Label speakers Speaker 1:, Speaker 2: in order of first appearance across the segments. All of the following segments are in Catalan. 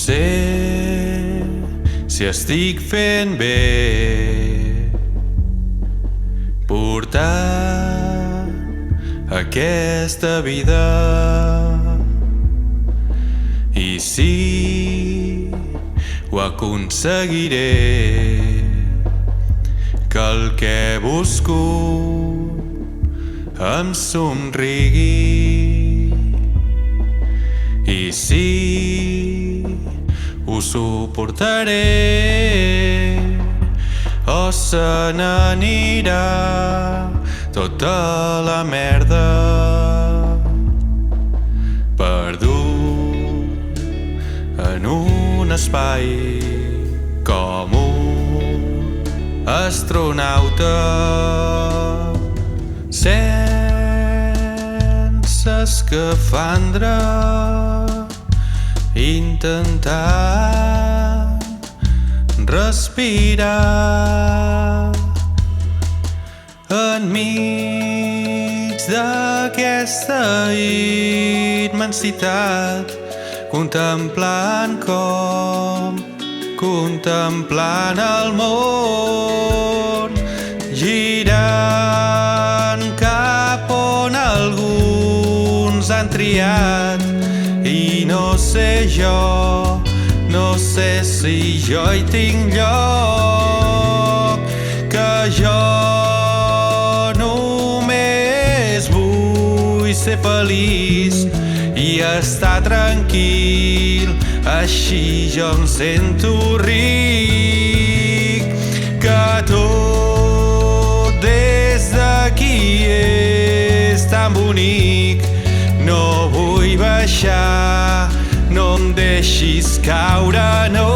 Speaker 1: sé si estic fent bé portant aquesta vida i si ho aconseguiré, que el que busco em somrigui i si ho suportaré o se n'anirà tota la merda perdut en un espai com un astronauta sense escafandre intentant respirar enmig d'aquesta immensitat, contemplant el món, girant cap on alguns han triat. I no sé jo, no sé si jo hi tinc lloc, que jo només vull ser feliç i estar tranquil, així jo em sento ric, que tot des d'aquí és tan bonic. No vull baixar, no em deixis caure, no.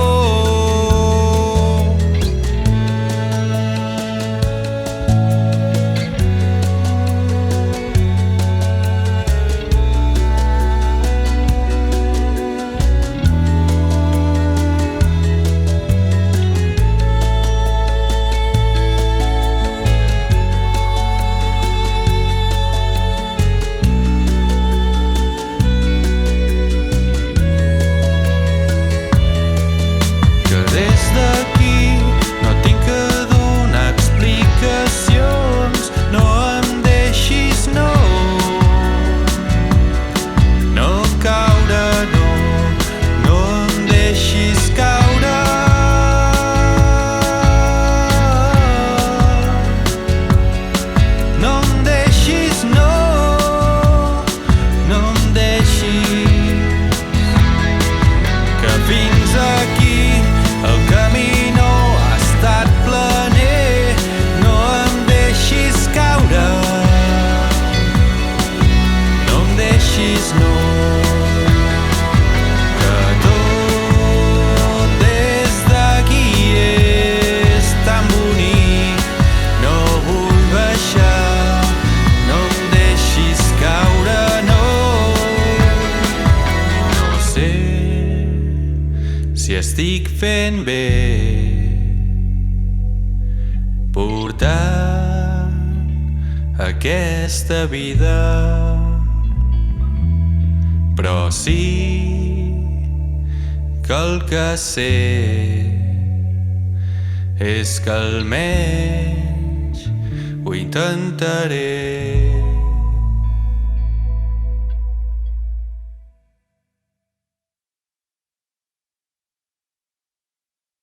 Speaker 1: Estic fent bé portant aquesta vida, però sí que el que sé és que almenys ho intentaré.